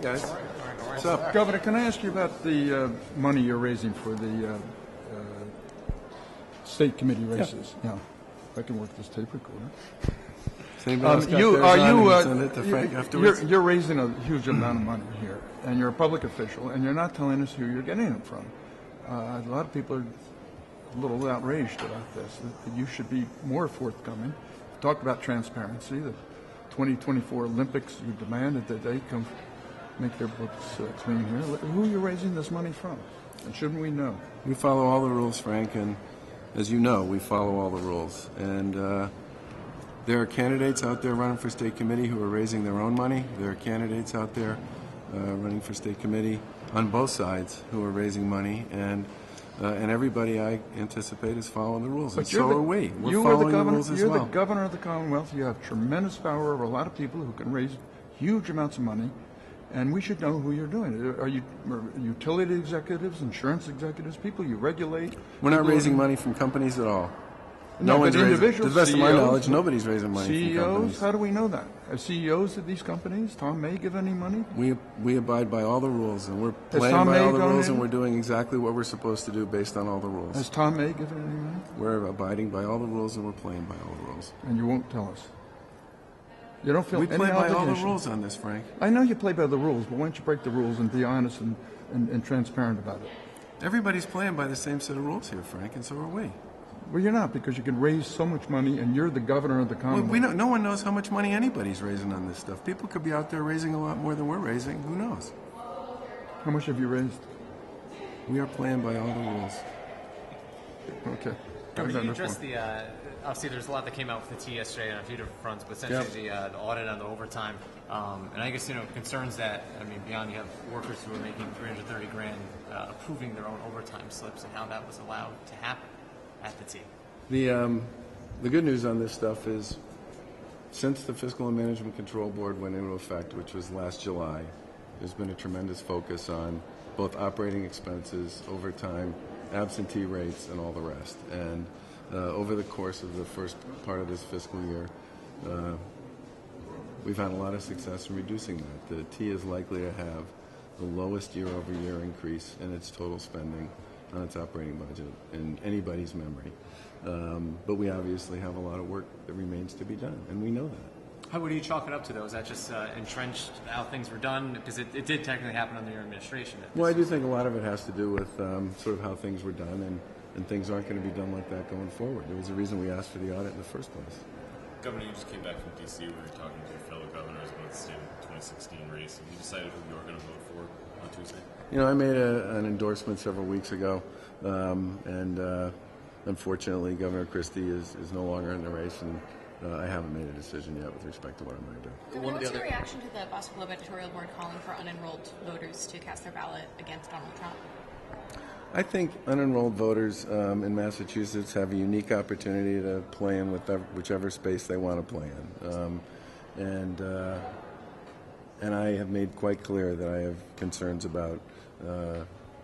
guys. What's up? Governor, can I ask you about the money you're raising for the state committee races? Yeah. I can work this tape recorder. You're raising a huge amount of money here, and you're a public official, and you're not telling us who you're getting it from. A lot of people are a little outraged about this, that you should be more forthcoming. Talk about transparency. The 2024 Olympics, you demanded that they come make their books clean here. Who are you raising this money from? And shouldn't we know? We follow all the rules, Frank, and as you know, we follow all the rules. And there are candidates out there running for state committee who are raising their own money. There are candidates out there running for state committee on both sides who are raising money, and everybody, I anticipate, is following the rules. And so are we. We're following the rules as well. You're the governor of the Commonwealth. You have tremendous power over a lot of people who can raise huge amounts of money, and we should know who you're doing. Are you utility executives, insurance executives, people you regulate? We're not raising money from companies at all. No one's raising. To the best of my knowledge, nobody's raising money CEOs, from companies. How do we know that? Are CEOs of these companies, Tom May, give any money? We abide by all the rules, and we're playing by all the rules, and we're doing exactly what we're supposed to do based on all the rules. Has Tom May given any money? We're abiding by all the rules, and we're playing by all the rules. And you won't tell us? You don't feel any obligation? We play by all the rules on this, Frank. I know you play by the rules, but why don't you break the rules and be honest and transparent about it? Everybody's playing by the same set of rules here, Frank, and so are we. Well, you're not, because you can raise so much money, and you're the governor of the Commonwealth. Well, no one knows how much money anybody's raising on this stuff. People could be out there raising a lot more than we're raising. Who knows? How much have you raised? We are playing by all the rules. Okay. Governor, you addressed the, obviously there's a lot that came out with the T yesterday on a few different fronts, but essentially the audit on the overtime. And I guess, concerns that, beyond you have workers who are making $330,000 approving their own overtime slips, and how that was allowed to happen at the T. The good news on this stuff is, since the Fiscal and Management Control Board went into effect, which was last July, there's been a tremendous focus on both operating expenses, overtime, absentee rates, and all the rest. And over the course of the first part of this fiscal year, we've had a lot of success in reducing that. The T is likely to have the lowest year-over-year increase in its total spending on its operating budget in anybody's memory. But we obviously have a lot of work that remains to be done, and we know that. How would you chalk it up to, though? Is that just entrenched how things were done? Because it did technically happen under your administration. Well, I do think a lot of it has to do with sort of how things were done, and things aren't going to be done like that going forward. There was a reason we asked for the audit in the first place. Governor, you just came back from D.C. where you were talking to your fellow governors about the state of the 2016 race. Have you decided who you're going to vote for on Tuesday? I made an endorsement several weeks ago, and unfortunately, Governor Christie is no longer in the race, and I haven't made a decision yet with respect to what I'm going to do. Governor, what's your reaction to the Boston Globe editorial board calling for unenrolled voters to cast their ballot against Donald Trump? I think unenrolled voters in Massachusetts have a unique opportunity to play in whichever space they want to play in. And I have made quite clear that I have concerns about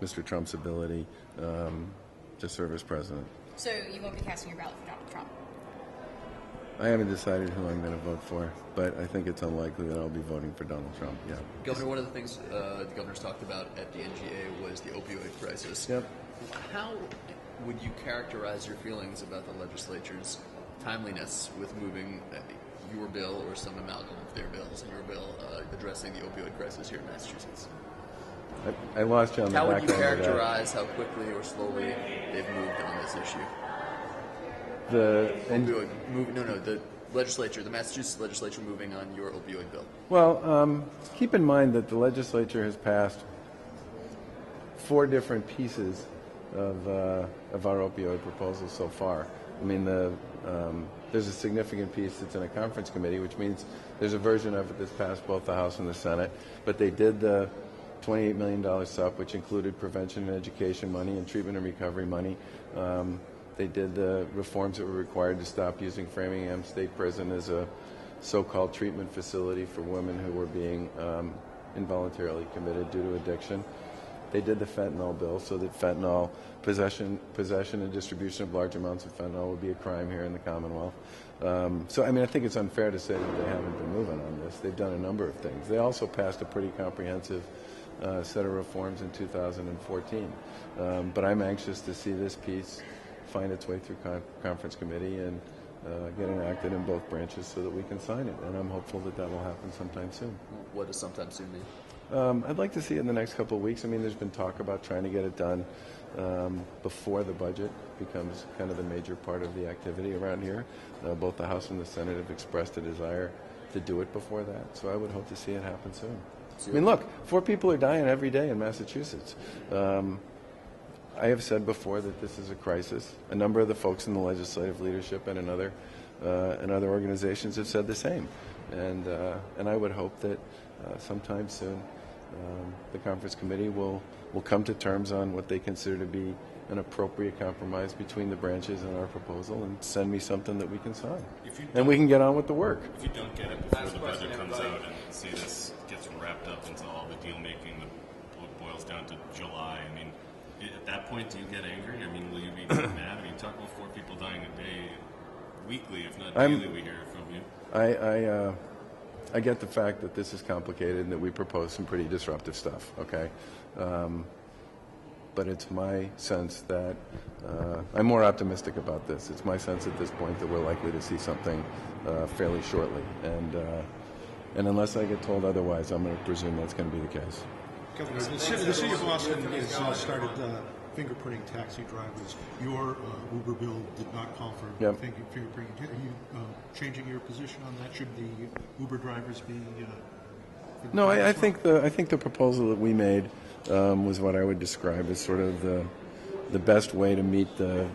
Mr. Trump's ability to serve as president. So you won't be casting your ballot for Donald Trump? I haven't decided who I'm going to vote for, but I think it's unlikely that I'll be voting for Donald Trump, yeah. Governor, one of the things the governor's talked about at the NGA was the opioid crisis. Yep. How would you characterize your feelings about the legislature's timeliness with moving your bill or some amalgam of their bills and your bill addressing the opioid crisis here in Massachusetts? I lost you on the back end. How would you characterize how quickly or slowly they've moved on this issue? The legislature, the Massachusetts legislature moving on your opioid bill. Well, keep in mind that the legislature has passed 4 different pieces of our opioid proposal so far. I mean, there's a significant piece that's in a conference committee, which means there's a version of it that's passed both the House and the Senate. But they did the $28 million SUP, which included prevention and education money and treatment and recovery money. They did the reforms that were required to stop using Framingham State Prison as a so-called treatment facility for women who were being involuntarily committed due to addiction. They did the fentanyl bill so that fentanyl possession and distribution of large amounts of fentanyl would be a crime here in the Commonwealth. So, I mean, I think it's unfair to say that they haven't been moving on this. They've done a number of things. They also passed a pretty comprehensive set of reforms in 2014. But I'm anxious to see this piece find its way through conference committee and get enacted in both branches so that we can sign it. And I'm hopeful that that will happen sometime soon. What does sometime soon mean? I'd like to see it in the next couple of weeks. I mean, there's been talk about trying to get it done before the budget becomes kind of the major part of the activity around here. Both the House and the Senate have expressed a desire to do it before that. So I would hope to see it happen soon. I mean, look, 4 people are dying every day in Massachusetts. I have said before that this is a crisis. A number of the folks in the legislative leadership and in other organizations have said the same. And I would hope that sometime soon the conference committee will come to terms on what they consider to be an appropriate compromise between the branches and our proposal and send me something that we can sign. And we can get on with the work. If you don't get it before the budget comes out and say this gets wrapped up into all the deal making that boils down to July, I mean, at that point, do you get angry? I mean, will you be mad? I mean, talk about 4 people dying a day, weekly, if not daily, we hear from you. I get the fact that this is complicated and that we propose some pretty disruptive stuff, okay? But it's my sense that I'm more optimistic about this. It's my sense at this point that we're likely to see something fairly shortly. And unless I get told otherwise, I'm going to presume that's going to be the case. Governor, the city of Boston has started fingerprinting taxi drivers. Your Uber bill did not call for fingerprinting. Are you changing your position on that? Should the Uber drivers be? No, I think the proposal that we made was what I would describe as sort of the best way to meet the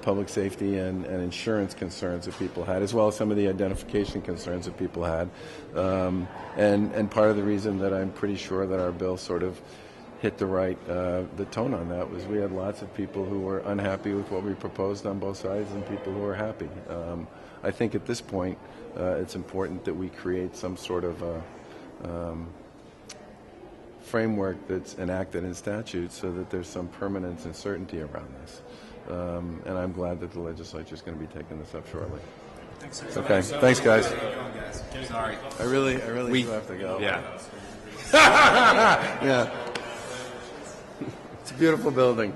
public safety and insurance concerns that people had, as well as some of the identification concerns that people had. And part of the reason that I'm pretty sure that our bill sort of hit the tone on that was we had lots of people who were unhappy with what we proposed on both sides and people who were happy. I think at this point it's important that we create some sort of framework that's enacted in statute so that there's some permanence and certainty around this. And I'm glad that the legislature is going to be taking this up shortly. Thanks. Okay. Thanks, guys. Sorry. I really do have to go. Yeah. Yeah. It's a beautiful building.